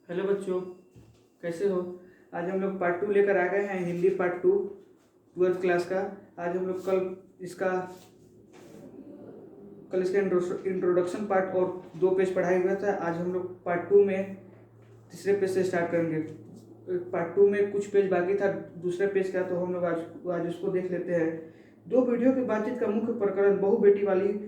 Hello बच्चों, कैसे हो। आज हम लोग पार्ट 2 लेकर आ गए हैं, हिंदी पार्ट 2 ट्वेल्थ क्लास का। आज हम लोग इसका कल इसका इंट्रोडक्शन पार्ट और 2 पेज पढ़ाई हुआ था। आज हम लोग पार्ट 2 में तीसरे पेज से स्टार्ट करेंगे। पार्ट 2 में कुछ पेज बाकी था दूसरे पेज का, तो हम लोग आज उसको देख लेते हैं। 2 वीडियो की बातचीत का मुख्य प्रकरण बहु बेटी वाली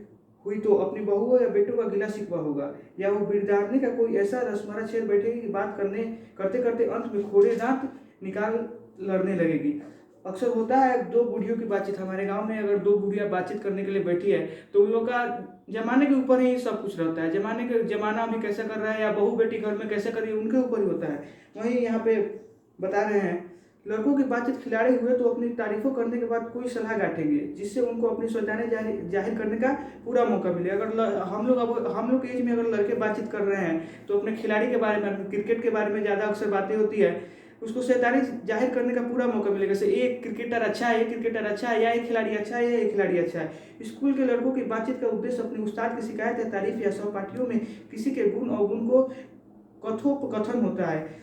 हुई तो अपनी बहू या बेटों का गिला शिकवा होगा, या वो बिरदारने का कोई ऐसा रस्मरा छेड़ बैठेगी कि बात करते करते अंत में खोड़े दांत निकाल लड़ने लगेगी। अक्सर होता है 2 बूढ़ियों की बातचीत। हमारे गांव में अगर 2 बूढ़िया बातचीत करने के लिए बैठी है तो उन लोग का जमाने के ऊपर ही सब कुछ रहता है। जमाना अभी कैसे कर रहा है या बहू बेटी घर में कैसे कर रही है उनके ऊपर ही होता है। वहीं यहाँ पे बता रहे हैं, लड़कों की बातचीत खिलाड़ी हुए तो अपनी तारीफों करने के बाद कोई सलाह गांठेंगे जिससे उनको अपनी शैतानी जाहिर करने का पूरा मौका मिले। अगर हम लोग एज में अगर लड़के बातचीत कर रहे हैं तो अपने खिलाड़ी के बारे में, क्रिकेट के बारे में ज़्यादा अक्सर बातें होती है, उसको शैतानी जाहिर करने का पूरा मौका मिलेगा। जैसे एक क्रिकेटर अच्छा है, या एक खिलाड़ी अच्छा है, या एक खिलाड़ी अच्छा है। स्कूल के लड़कों की बातचीत का उद्देश्य अपने उस्ताद की शिकायत या तारीफ या सहपाठियों में किसी के गुण अवगुण को कथोपकथन होता है।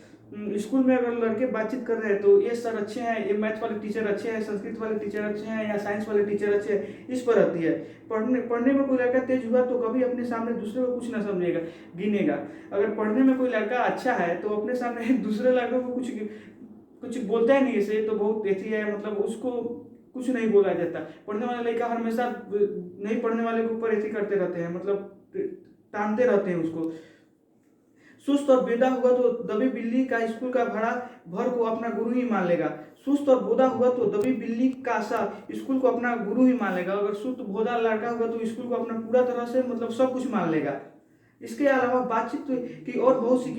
स्कूल में अगर लड़के बातचीत कर रहे हैं तो ये सर अच्छे हैं, ये मैथ वाले टीचर अच्छे हैं, संस्कृत वाले टीचर अच्छे हैं, या साइंस वाले टीचर अच्छे हैं, इस पर आती है। पढ़ने में कोई लड़का तेज हुआ तो कभी अपने सामने दूसरे को कुछ ना समझेगा, गिनेगा। अगर पढ़ने में कोई लड़का अच्छा है तो अपने सामने दूसरे लड़कों को कुछ बोलता ही नहीं, इसे तो बहुत ऐसी है, मतलब उसको कुछ नहीं बोला जाता। पढ़ने वाला लड़का हमेशा नहीं पढ़ने वाले के ऊपर ऐसे करते रहते हैं, मतलब तानते रहते हैं उसको। सुस्त और बेदा हुआ तो दबी बिल्ली का स्कूल का भाड़ा भर को अपना गुरु ही मान लेगा। सुस्त और बोदा हुआ तो दबी बिल्ली का सा स्कूल को अपना गुरु ही मान लेगा। अगर सुस्त बोदा लड़का हुआ तो स्कूल को अपना पूरा तरह से, मतलब सब कुछ मान लेगा। इसके अलावा बातचीत की और बहुत सी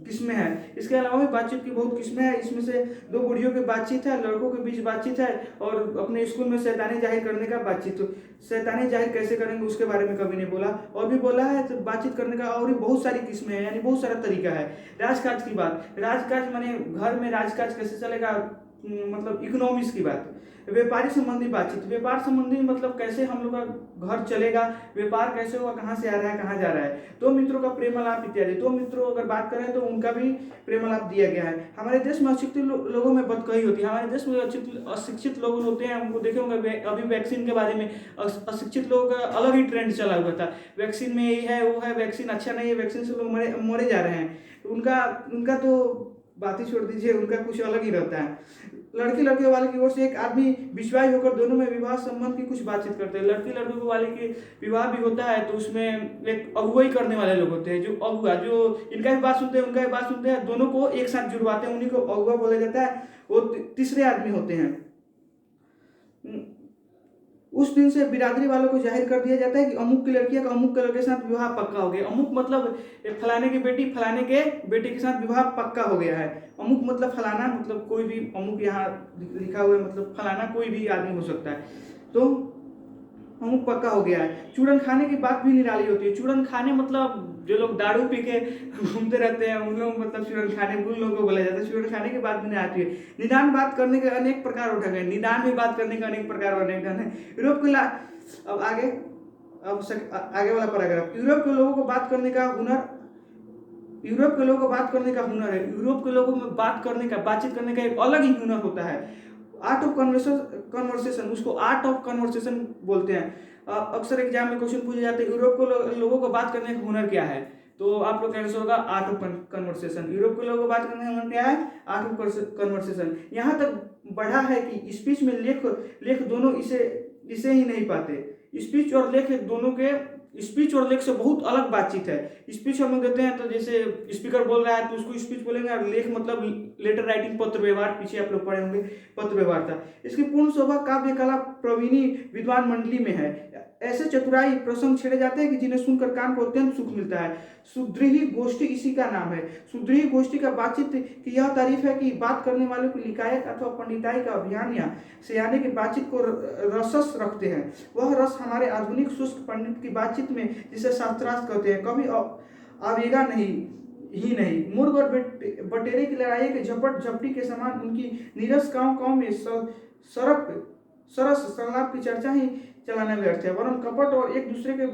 किस्में हैं। इसके अलावा भी बातचीत की बहुत किस्में हैं। इसमें से 2 बूढ़ियों की बातचीत है, लड़कों के बीच बातचीत है, और अपने स्कूल में शैतानी जाहिर करने का बातचीत। तो शैतानी जाहिर कैसे करेंगे उसके बारे में कभी नहीं बोला, और भी बोला है तो बातचीत करने का और भी बहुत सारी किस्में हैं, यानी बहुत सारा तरीका है। राजकाज की बात, राजकाज माने घर में राजकाज कैसे चलेगा, मतलब इकोनॉमिक्स की बात। व्यापारी संबंधी बातचीत, व्यापार संबंधी मतलब कैसे हम लोग का घर चलेगा, व्यापार कैसे होगा, कहाँ से आ रहा है कहाँ जा रहा है। 2 मित्रों का प्रेमालाप इत्यादि। 2 मित्रों अगर बात करें तो उनका भी प्रेमालाप दिया गया है। हमारे देश में अशिक्षित लोगों में बदकही होती है। हमारे देश में अशिक्षित लोग होते हैं, उनको देखे होंगे अभी वैक्सीन के बारे में अशिक्षित लोगों का अलग ही ट्रेंड चला हुआ था। वैक्सीन में ये है वो है, वैक्सीन अच्छा नहीं है, वैक्सीन से लोग मरे जा रहे हैं। उनका तो बात ही छोड़ दीजिए, उनका कुछ अलग ही रहता है। लड़के वाले की ओर से एक आदमी विश्वास होकर दोनों में विवाह संबंध की कुछ बातचीत करते हैं। लड़के वाले की विवाह भी होता है तो उसमें एक अगुवाई करने वाले लोग होते हैं, जो इनका भी बात सुनते हैं उनका भी बात सुनते हैं, दोनों को एक साथ जुड़वाते हैं, उन्हीं को अगुआ बोला जाता है। वो तीसरे आदमी होते हैं। उस दिन से बिरादरी वालों को जाहिर कर दिया जाता है कि अमुक की लड़कियां का अमुक के लड़के के साथ विवाह पक्का हो गया। अमुक मतलब फलाने की बेटी फलाने के बेटे के साथ विवाह पक्का हो गया है। अमुक मतलब फलाना, मतलब कोई भी, अमुक यहाँ लिखा हुआ है, मतलब फलाना कोई भी आदमी हो सकता है। तो अमुक पक्का हो गया है। चूरन खाने की बात भी निराली होती है। चूरन खाने मतलब जो लोग दारू पी के घूमते रहते हैं उन लोग, मतलब चूरन खाने उन लोगों को बोला जाता है। चूरन खाने की बात भी नहीं आती है। निदान बात करने के अनेक प्रकार उठा गए, निदान भी बात करने का अनेक प्रकार अनेक ढंग है। यूरोप के अब आगे वाला पैराग्राफ, यूरोप के लोगों को बात करने का हुनर है। यूरोप के लोगों में बातचीत करने का एक अलग ही हुनर होता है। आर्ट ऑफ कन्वर्सेशन, उसको आर्ट ऑफ कन्वर्सेशन बोलते हैं। अक्सर एग्जाम में क्वेश्चन पूछे जाते हैं यूरोप के लोगों को बात करने का हुनर क्या है, तो आप लोग का आंसर होगा आर्ट ऑफ कन्वर्सेशन। यूरोप के लोगों को बात करने का हुनर क्या है, आर्ट ऑफ कन्वर्सेशन। यहाँ तक बढ़ा है कि स्पीच में लेख दोनों इसे ही नहीं पाते। स्पीच और लेख से बहुत अलग बातचीत है। स्पीच हम लोग देते हैं तो जैसे स्पीकर बोल रहा है तो उसको स्पीच बोलेंगे, और लेख मतलब लेटर राइटिंग, पत्र व्यवहार, पीछे आप लोग पढ़े होंगे पत्र व्यवहार था। इसकी पूर्ण शोभा काव्य कला प्रवीणी विद्वान मंडली में है। ऐसे चतुराई प्रसंग छेड़े जाते हैं कि जिन्हें सुनकर कान को अत्यंत सुख मिलता है। सुदृढ़ी गोष्ठी इसी का नाम है। सुदृढ़ी गोष्ठी का बातचीत की यह तारीफ है कि बात करने वालों की लिकायत अथवा पंडिताई का अभियान या सियाने की बातचीत को रसस रखते हैं। वह रस हमारे आधुनिक शुष्क पंडित की बातचीत में, जिसे शास्त्रार्थ कहते हैं, कभी आवेगा नहीं। मुर्ग और बटेरे की लड़ाई के झपट झपटी के समान उनकी नीरस गांव में सरस संलाप की चर्चा ही चलाना व्यर्थ है, वरन कपट और एक दूसरे के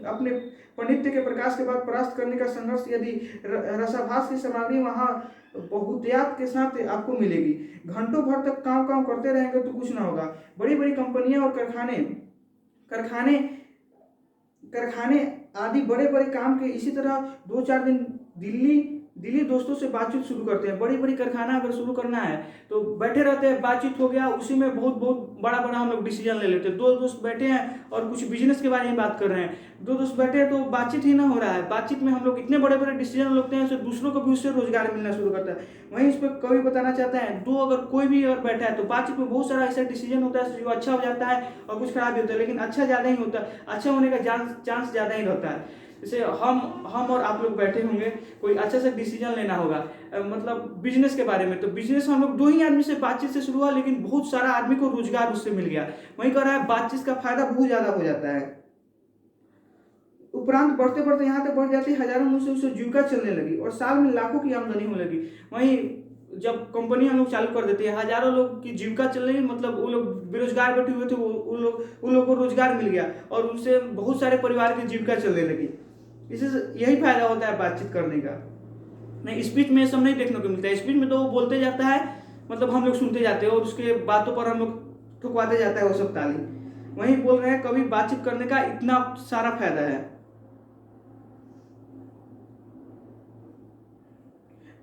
अपने पांडित्य के प्रकाश के बाद परास्त करने का संघर्ष, यदि रसाभास की सामग्री वहाँ बहुतायत के साथ आपको मिलेगी। घंटों भर तक काम काम करते रहेंगे तो कुछ ना होगा। बड़ी बड़ी कंपनियां और कारखाने कारखाने कारखाने आदि बड़े बड़े काम के इसी तरह 2-4 दिन दिल्ली दिल्ली दोस्तों से बातचीत शुरू करते हैं। बड़ी बड़ी कारखाना अगर शुरू करना है तो बैठे रहते हैं, बातचीत हो गया, उसी में बहुत बहुत बड़ा बड़ा हम लोग डिसीजन ले लेते हैं। दो दोस्त बैठे हैं और कुछ बिजनेस के बारे में बात कर रहे हैं, दो दोस्त बैठे हैं तो बातचीत ही ना हो रहा है, बातचीत में हम लोग इतने बड़े बड़े डिसीजन लेते हैं, दूसरों को भी उससे रोजगार मिलना शुरू करता है। वहीं इस पर कवि बताना चाहते हैं, दो अगर कोई भी अगर बैठा है तो बातचीत में बहुत सारा ऐसा डिसीजन होता है जो अच्छा हो जाता है और कुछ खराब भी होता है, लेकिन अच्छा ज़्यादा ही होता है, अच्छा होने का चांस ज़्यादा ही रहता है। जैसे हम और आप लोग बैठे होंगे, कोई अच्छा सा डिसीजन लेना होगा, मतलब बिजनेस के बारे में, तो बिजनेस हम लोग 2 ही आदमी से बातचीत से शुरू हुआ, लेकिन बहुत सारा आदमी को रोजगार उससे मिल गया। वही कह रहा है बातचीत का फायदा बहुत ज्यादा हो जाता है। उपरांत बढ़ते बढ़ते यहाँ तक बढ़ जाती है, हजारों मुंह से उससे जीविका चलने लगी और साल में लाखों की आमदनी होने लगी। वहीं जब कंपनी हम लोग चालू कर देते हैं, हजारों लोग की जीविका चल रही, मतलब वो लोग बेरोजगार बैठे हुए थे, उन लोगों को रोजगार मिल गया और उनसे बहुत सारे परिवार की जीविका चलने लगी। इससे यही फायदा होता है बातचीत करने का। नहीं, स्पीच में ये सब नहीं देखने को मिलता है। स्पीच में तो वो बोलते जाता है, मतलब हम लोग सुनते जाते हैं और उसके बातों पर हम लोग ठुकवाते जाता है वो सब ताली। वहीं बोल रहे हैं कभी बातचीत करने का इतना सारा फायदा है।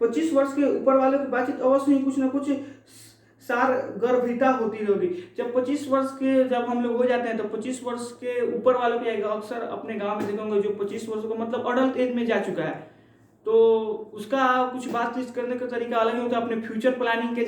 25 वर्ष के ऊपर वालों की बातचीत अवश्य ही कुछ ना कुछ सार गर्भिता होती होगी। जब 25 वर्ष के जब हम लोग हो जाते हैं तो 25 वर्ष के ऊपर वालों की अक्सर अपने गांव में देखोगे, जो 25 वर्ष को मतलब अडल्ट एज में जा चुका है, तो उसका कुछ बातचीत करने का तरीका अलग ही होता है। अपने फ्यूचर प्लानिंग के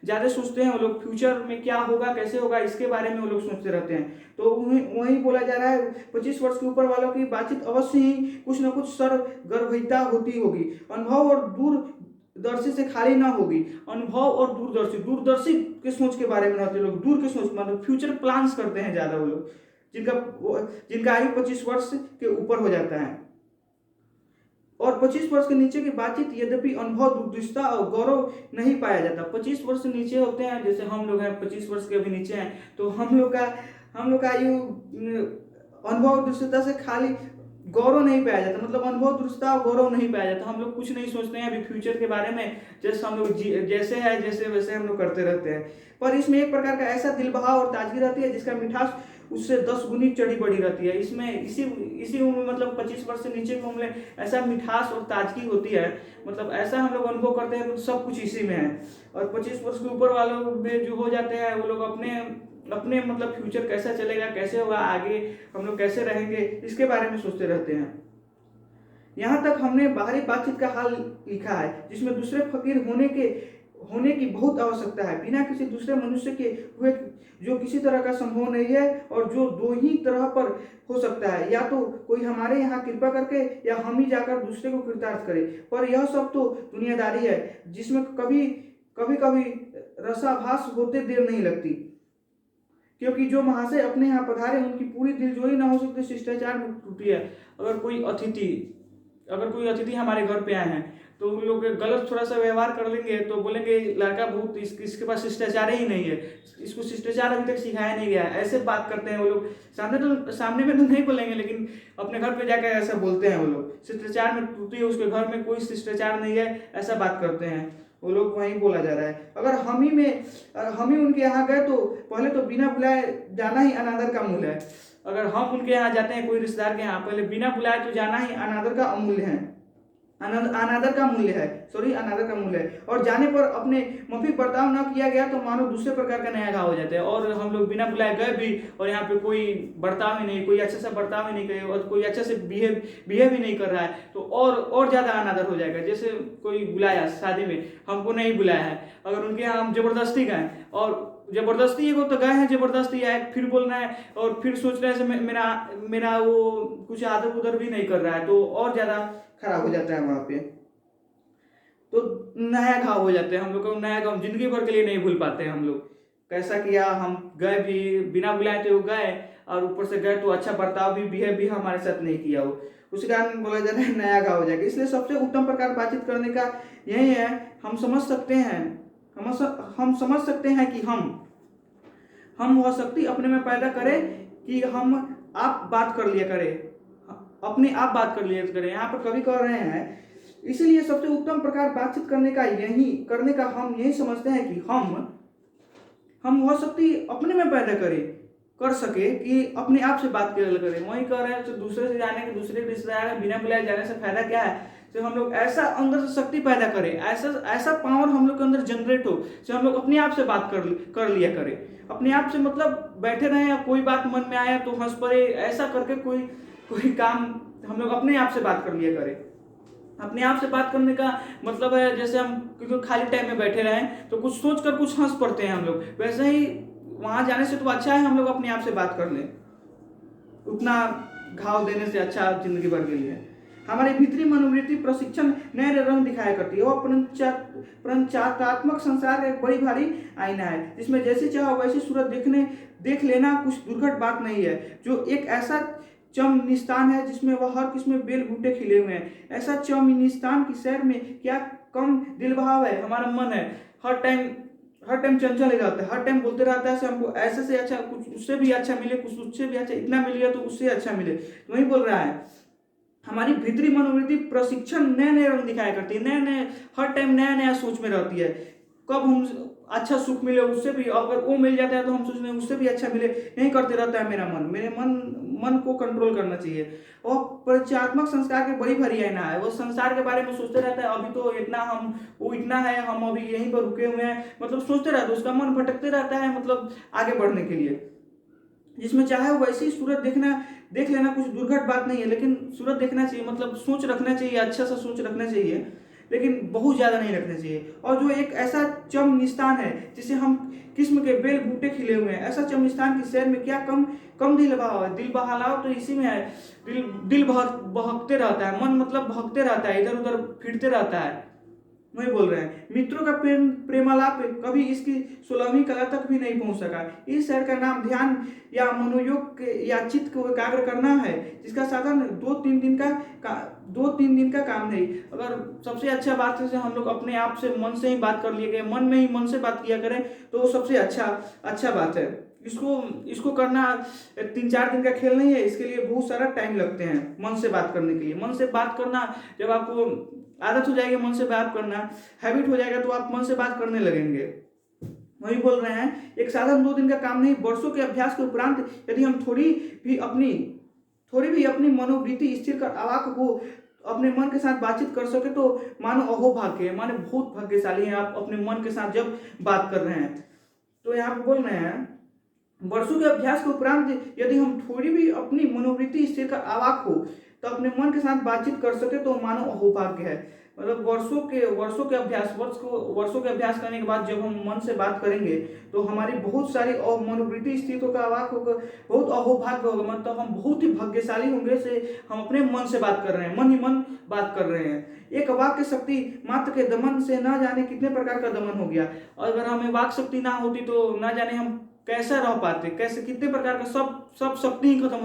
ज़्यादा सोचते हैं वो लोग, फ्यूचर में क्या होगा कैसे होगा इसके बारे में वो लोग सोचते रहते हैं। तो वही बोला जा रहा है 25 वर्ष के ऊपर वालों की बातचीत अवश्य ही कुछ ना कुछ सर्वगर्भिता होती होगी। अनुभव और दूरदर्शी से खाली ना होगी। अनुभव और दूरदर्शी के सोच के बारे में रहते लोग, दूर के सोच, मतलब फ्यूचर प्लान्स करते हैं ज़्यादा वो लोग, जिनका आयु 25 वर्ष के ऊपर हो जाता है। और 25 वर्ष के नीचे की बातचीत यद्यपि अनुभव, दूरदृष्टता और गौरव नहीं पाया जाता। 25 वर्ष से नीचे होते हैं, जैसे हम लोग हैं 25 वर्ष के भी नीचे हैं, तो हम लोग का आयु अनुभव दूरदृष्टता से खाली गौरव नहीं पाया जाता, मतलब अनुभव दूरदृष्टता और गौरव नहीं पाया जाता। हम लोग कुछ नहीं सोचते हैं अभी फ्यूचर के बारे में, जैसे हम लोग जैसे है जैसे वैसे हम लोग करते रहते हैं। पर इसमें एक प्रकार का ऐसा दिल बहाव और ताजगी रहती है जिसका मिठास उससे 10 गुनी चढ़ी बढ़ी रहती है। इसमें इसी उम्र, मतलब 25 वर्ष से नीचे की उम्र में ऐसा मिठास और ताजगी होती है, मतलब ऐसा हम लोग अनुभव करते हैं, सब कुछ इसी में है। और 25 वर्ष के ऊपर वालों में जो हो जाते हैं वो लोग अपने मतलब फ्यूचर कैसा चलेगा, कैसे होगा, आगे हम लोग कैसे रहेंगे, इसके बारे में सोचते रहते हैं। यहाँ तक हमने बाहरी बातचीत का हाल लिखा है, जिसमें दूसरे फकीर होने की बहुत आवश्यकता है, बिना किसी दूसरे मनुष्य के हुए जो किसी तरह का संभव नहीं है, और जो 2 ही तरह पर हो सकता है, या तो कोई हमारे यहाँ कृपा करके या हम ही जाकर दूसरे को कृतार्थ करे। पर यह सब तो दुनियादारी है जिसमें कभी कभी रसाभास होते देर नहीं लगती, क्योंकि जो महाशय अपने यहाँ पधारे उनकी पूरी दिलजोई न हो सकती शिष्टाचार में त्रुटि है। अगर कोई अतिथि हमारे घर पे आए हैं तो उन लोग गलत थोड़ा सा व्यवहार कर लेंगे तो बोलेंगे लड़का बहुत इसके पास शिष्टाचार ही नहीं है, इसको शिष्टाचार अभी तक सिखाया नहीं गया, ऐसे बात करते हैं वो लोग। सामने में तो नहीं बोलेंगे, लेकिन अपने घर पे जाकर ऐसा बोलते हैं वो लोग, शिष्टाचार में त्रुटि है, उसके घर में कोई शिष्टाचार नहीं है, ऐसा बात करते हैं वो लोग। वहीं बोला जा रहा है अगर हम ही उनके यहाँ गए तो पहले तो बिना बुलाए जाना ही अनादर का मूल्य है। अगर हम उनके यहाँ जाते हैं कोई रिश्तेदार के यहाँ, पहले बिना बुलाए तो जाना ही अनादर का मूल्य है। अनादर का मूल्य है। और जाने पर अपने माफिक बर्ताव न किया गया तो मानो दूसरे प्रकार का नया घाव हो जाता है। और हम लोग बिना बुलाए गए भी और यहाँ पे कोई बर्ताव ही नहीं, कोई अच्छा सा बर्ताव ही नहीं करे और कोई अच्छा से बिहेव ही नहीं कर रहा है तो और ज़्यादा अनादर हो जाएगा। जैसे कोई बुलाया शादी में, हमको नहीं बुलाया है, अगर उनके यहाँ हम जबरदस्ती गए और जबरदस्ती एगो तो गए हैं, जबरदस्ती आए फिर बोल रहे हैं और फिर सोच रहे हैं मेरा वो कुछ आदर उधर भी नहीं कर रहा है, तो और ज़्यादा खराब हो जाता है वहाँ पे, तो नया घाव हो जाते हैं। हम लोग को नया घाव जिंदगी भर के लिए नहीं भूल पाते हैं। हम लोग कैसा किया, हम गए भी बिना बुलाए थे, वो गए और ऊपर से गए तो अच्छा बर्ताव भी बिहेव भी हमारे साथ नहीं किया हो, उसी कारण बोला जा रहा है नया घाव हो जाएगा। इसलिए सबसे उत्तम प्रकार बातचीत करने का यही है। हम समझ सकते हैं कि हम वह शक्ति अपने में पैदा करें कि हम आप बात कर लिया करें, अपने आप बात कर लिया करें, यहाँ पर कवि कह रहे हैं। इसीलिए सबसे उत्तम प्रकार बातचीत करने का हम यही समझते हैं कि हम वह शक्ति अपने में पैदा कर सके कि अपने आप से बात करें। वही कह रहे हैं तो दूसरे से जाने के, दूसरे के रिश्तेदार में बिना बुलाए जाने से फायदा क्या है। तो हम लोग ऐसा अंदर से शक्ति पैदा करें, ऐसा पावर हम लोग के अंदर जनरेट हो कि हम लोग अपने आप से बात कर लिया करें। अपने आप से मतलब बैठे रहें, या कोई बात मन में आया तो हंस पड़े, ऐसा करके कोई काम हम लोग अपने आप से बात कर लिया करें। अपने आप से बात करने का मतलब है जैसे हम क्योंकि खाली टाइम में बैठे रहें तो कुछ सोच कर कुछ हंस पड़ते हैं हम लोग, वैसे ही वहां जाने से तो अच्छा है हम लोग अपने आप से बात कर लें। उतना घाव देने से अच्छा जिंदगी भर के लिए। हमारी भीतरी मनोवृत्ति प्रशिक्षण नए रंग दिखाया करती है। वह प्रपंचात्मक संसार का एक बड़ी भारी आईना है, जिसमें जैसी चाहो वैसी सूरत देख लेना कुछ दुर्घट बात नहीं है। जो एक ऐसा चमनिस्तान है जिसमें वह हर किस्म बेल बूटे खिले हुए हैं। ऐसा चमनिस्तान की सैर में क्या कम दिल बहाव है। हमारा मन है हर टाइम चंचल ही रहता है, हर टाइम बोलते रहता है हमको ऐसे से अच्छा, कुछ उससे भी अच्छा मिले, कुछ उससे भी अच्छा, इतना मिल गया तो उससे अच्छा मिले। वही बोल रहा है हमारी भीतरी मनोवृत्ति प्रशिक्षण नए रंग दिखाया करती है। हर टाइम नया सोच में रहती है। कब हम अच्छा सुख मिले उससे भी, अगर वो मिल जाता है तो हम सोचते हैं उससे भी अच्छा मिले, नहीं करते रहता है मेरा मन। मेरे मन को कंट्रोल करना चाहिए। और परिचयात्मक संस्कार के बड़ी भारी आईना है। वो संसार के बारे में सोचते रहता है, अभी तो इतना वो इतना है, हम अभी यहीं पर रुके हुए हैं, मतलब सोचते रहता है, उसका मन भटकते रहता है, मतलब आगे बढ़ने के लिए। जिसमें चाहे वैसी सूरत देख लेना कुछ दुर्घट बात नहीं है, लेकिन सूरत देखना चाहिए, मतलब सोच रखना चाहिए, अच्छा सा सोच रखना चाहिए, लेकिन बहुत ज़्यादा नहीं रखना चाहिए। और जो एक ऐसा चमनिस्तान है जिसे हम किस्म के बेल बूटे खिले हुए हैं, ऐसा चमनिस्तान की सैर में क्या कम दिल बहाव है। दिल बहाव तो इसी में है, दिल बहकते रहता है, मन मतलब बहकते रहता है, इधर उधर फिरते रहता है। वही बोल रहे हैं मित्रों का प्रेमालाप कभी इसकी 16वीं कला तक भी नहीं पहुंच सका। इस शहर का नाम ध्यान या मनोयोग या चित्त को एकाग्र करना है, जिसका साधन 2-3 दिन का काम नहीं। अगर सबसे अच्छा बात है हम लोग अपने आप से मन से ही बात कर लिए गए, मन से बात किया करें तो वो सबसे अच्छा बात है। इसको करना 3-4 दिन का खेल नहीं है, इसके लिए बहुत सारा टाइम लगते हैं मन से बात करने के लिए। मन से बात करना जब आपको आदत हो जाएगी, मन से बात करना हैबिट हो जाएगा, तो आप मन से बात करने लगेंगे। वही बोल रहे हैं एक साधन 2 दिन का काम नहीं, वर्षों के अभ्यास के उपरांत यदि हम थोड़ी भी अपनी मनोवृत्ति स्थिर कर अवाक हो, अपने मन के साथ बातचीत कर सके तो मानो अहोभाग्य, मानो बहुत भाग्यशाली हैं आप अपने मन के साथ जब बात कर रहे हैं। तो यहाँ पे बोल रहे हैं वर्षों के अभ्यास के उपरांत यदि हम थोड़ी भी अपनी मनोवृत्ति स्थिर का अवाक हो तो अपने मन के साथ बातचीत कर सके तो मानो अहोभाग्य है। मतलब वर्षों के अभ्यास करने के बाद जब हम मन से बात करेंगे तो हमारी बहुत सारी मनोवृत्ति स्थितियों का अवाक होगा, बहुत अहोभाग्य होगा, मतलब हम बहुत ही भाग्यशाली होंगे से हम अपने मन से बात कर रहे हैं, मन ही मन बात कर रहे हैं। एक वाक्य शक्ति मात्र के दमन से न जाने कितने प्रकार का दमन हो गया, और अगर हमें वाक शक्ति ना होती तो ना जाने हम कैसा रह पाते, कैसे कितने प्रकार का सब शक्ति ही खत्म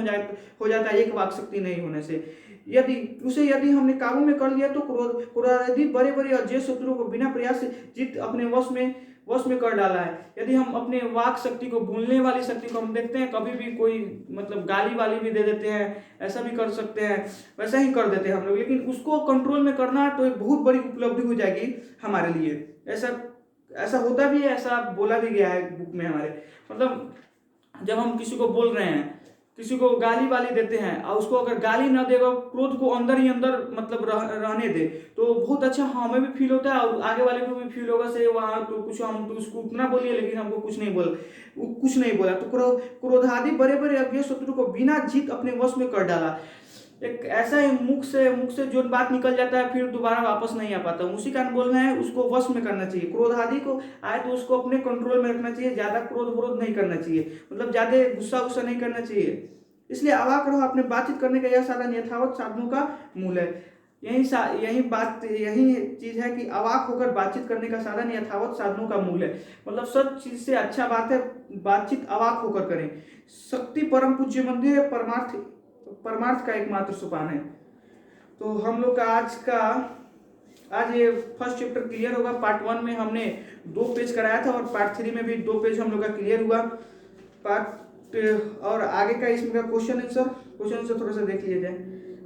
हो जाता है एक वाक शक्ति नहीं होने से। यदि हमने काबू में कर लिया तो क्रोध आदि बड़े और जय शत्रुओं को बिना प्रयास से जीत अपने वश में कर डाला है। यदि हम अपने वाक शक्ति को, भूलने वाली शक्ति को, हम देखते हैं कभी भी कोई मतलब गाली वाली भी दे देते हैं, ऐसा भी कर सकते हैं, वैसा ही कर देते हैं हम लोग, लेकिन उसको कंट्रोल में करना तो एक बहुत बड़ी उपलब्धि हो जाएगी हमारे लिए। ऐसा होता भी है, ऐसा बोला भी गया है बुक में हमारे। मतलब जब हम किसी को बोल रहे हैं, किसी को गाली वाली देते हैं और उसको अगर गाली ना देगा, क्रोध को अंदर ही अंदर मतलब रहने दे तो बहुत अच्छा हमें भी फील होता है और आगे वाले को भी फील होगा से वहाँ तो कुछ हम तो उसको उतना बोलिए लेकिन हमको कुछ नहीं बोला। तो क्रोधादि बड़े अज्ञेय शत्रु को बिना जीत अपने वश में कर डाला। एक ऐसा ही मुख से जो बात निकल जाता है फिर दोबारा वापस नहीं आ पाता, उसी कारण बोल रहे हैं उसको वश में करना चाहिए। क्रोध आदि को आए तो उसको अपने कंट्रोल में रखना चाहिए, ज्यादा क्रोध नहीं करना चाहिए, मतलब ज्यादा गुस्सा नहीं करना चाहिए। इसलिए अवाक रहो, अपने बातचीत करने का यह साधन यथावत साधनों का मूल है। यही चीज है कि अवाक होकर बातचीत करने का साधन यथावत साधनों का मूल है। मतलब सब चीज से अच्छा बात है बातचीत अवाक होकर करें। शक्ति परम पूज्य मंदिर है, परमार्थ का एकमात्र सोपान है। तो हम लोग का आज ये फर्स्ट चैप्टर क्लियर होगा। पार्ट 1 में हमने 2 पेज कराया था और पार्ट 3 में भी 2 पेज हम लोग का क्लियर हुआ। पार्ट और आगे का इसमें का क्वेश्चन आंसर थोड़ा सा देख लिया जाए।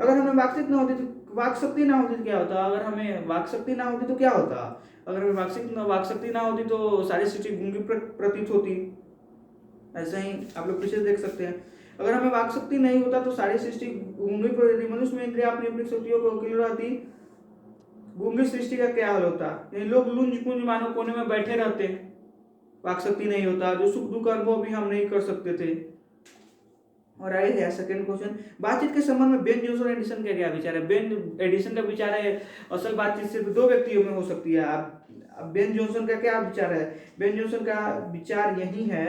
अगर हमें वाकशक्ति ना होती तो क्या होता? अगर हमें वाकशक्ति ना होती तो क्या होता? अगर हमें वाकशक्ति ना होती तो सारी सृष्टि गूंगी प्रतीत होती। ऐसे ही आप लोग पीछे देख सकते हैं। अगर हमें वाकशक्ति नहीं होता तो सारी सृष्टि गूंगी प्रतीत होती। मनुष्य में इंद्रिया अपनी अपनी शक्तियों को अकेले रहती, गूंगी सृष्टि का क्या हाल होता? लोग लुंज पुंज मानो कोने में बैठे रहते, वाकशक्ति नहीं होता, जो सुख दुख अनुभव भी हम नहीं कर सकते थे। और आगे है सेकंड क्वेश्चन, बातचीत के संबंध में बेन जोन्सन एडिसन का क्या विचार है? बेन एडिसन का विचार है असल बातचीत सिर्फ दो व्यक्तियों में हो सकती है। अब बेन जोन्सन का क्या विचार है? बेन जोन्सन का विचार यही है,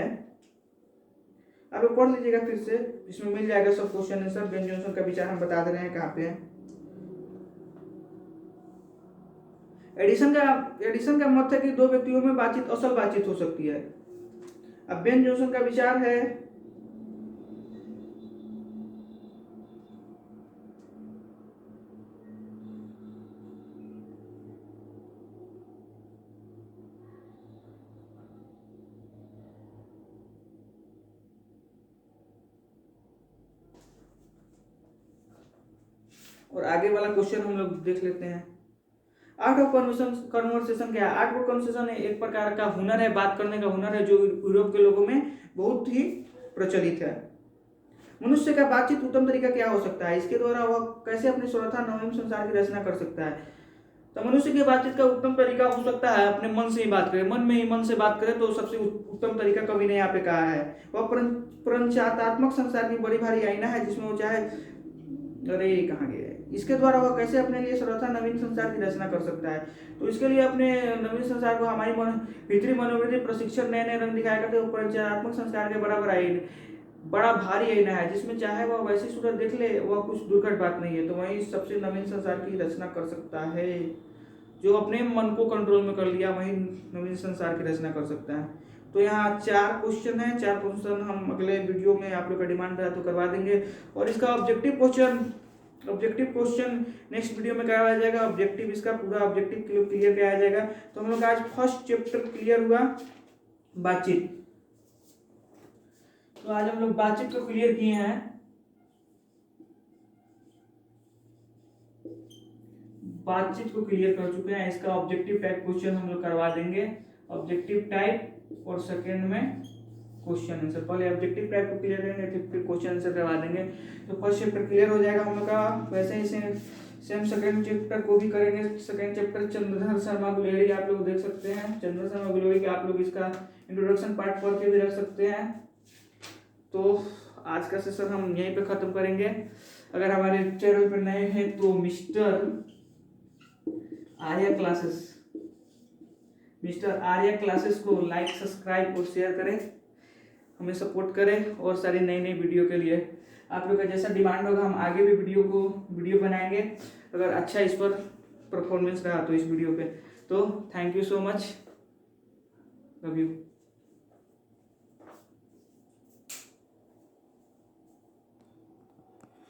आप लोग पढ़ लीजिएगा फिर से, इसमें मिल जाएगा सब क्वेश्चन आंसर। बेन जोन्सन का विचार हम बता दे रहे हैं कहाँ पे है। एडिसन का मत है कि दो व्यक्तियों में असल बातचीत हो सकती है। अब बेन जोन्सन का विचार है और आगे वाला क्वेश्चन हम लोग देख लेते हैं। आर्ट ऑफ कन्वर्सेशन क्या है? आर्ट ऑफ कन्वर्सेशन एक प्रकार का हुनर है, बात करने का हुनर है, जो यूरोप के लोगों में बहुत ही प्रचलित है। मनुष्य का बातचीत उत्तम तरीका क्या हो सकता है? इसके द्वारा वह कैसे अपने सर्वथा नवीन संसार की रचना कर सकता है? तो मनुष्य की बातचीत का उत्तम तरीका हो सकता है अपने मन से ही बात करे, मन से बात करे तो सबसे उत्तम तरीका कवि ने यहाँ पे कहा है। वह प्रपंचात्मक संसार की बड़ी भारी आईना है जिसमें वो चाहे, अरे कहाँ गए, इसके द्वारा वह कैसे अपने लिए सर्वथा नवीन संसार की रचना कर सकता है? तो इसके लिए अपने नवीन संसार को हमारी भीतरी मनोवृत्ति प्रशिक्षण नए नए रंग दिखाया करते वो प्रपंचात्मक संस्कार के बराबर बड़ा भारी आईना है जिसमें चाहे वह वैसी सूरत देख ले, वह कुछ दुर्घट बात नहीं है, तो वही सबसे नवीन संसार की रचना कर सकता है। जो अपने मन को कंट्रोल में कर लिया वही नवीन संसार की रचना कर सकता है। तो यहाँ 4 क्वेश्चन है, 4 क्वेश्चन हम अगले वीडियो में आप लोग का डिमांड रहा तो करवा देंगे, और इसका ऑब्जेक्टिव क्वेश्चन नेक्स्ट वीडियो में करवाया जाएगा। ऑब्जेक्टिव इसका पूरा ऑब्जेक्टिव क्लियर कराया जाएगा। तो हम लोग आज फर्स्ट चैप्टर क्लियर हुआ, बातचीत। तो आज हम लोग बातचीत को क्लियर किए हैं। बातचीत को क्लियर कर चुके हैं। इसका ऑब्जेक्टिव टाइप क्वेश्चन हम लोग करवा देंगे, ऑब्जेक्टिव टाइप, और सेकंड में क्वेश्चन आंसर। पहले ऑब्जेक्टिव टाइप को क्लियर करेंगे फिर क्वेश्चन आंसर करवा देंगे। तो फर्स्ट चैप्टर क्लियर हो जाएगा हम लोग का। वैसे ही सेम सेकंड चैप्टर को भी करेंगे। सेकंड चैप्टर चंद्रधर शर्मा गुलेरी आप लोग देख सकते हैं, चंद्रधर शर्मा गुलेरी के आप लोग इसका इंट्रोडक्शन पार्ट पढ़ के भी रख सकते हैं। तो आज का सेशन हम यहीं पे खत्म करेंगे। अगर हमारे चैनल पर नए हैं तो मिस्टर आर्या क्लासेस को लाइक, सब्सक्राइब और शेयर करें, हमें सपोर्ट करें, और सारी नई नई वीडियो के लिए आप लोग का जैसा डिमांड होगा हम आगे भी वीडियो बनाएंगे, अगर अच्छा इस पर परफॉर्मेंस रहा तो इस वीडियो पे। तो thank you so much, love you.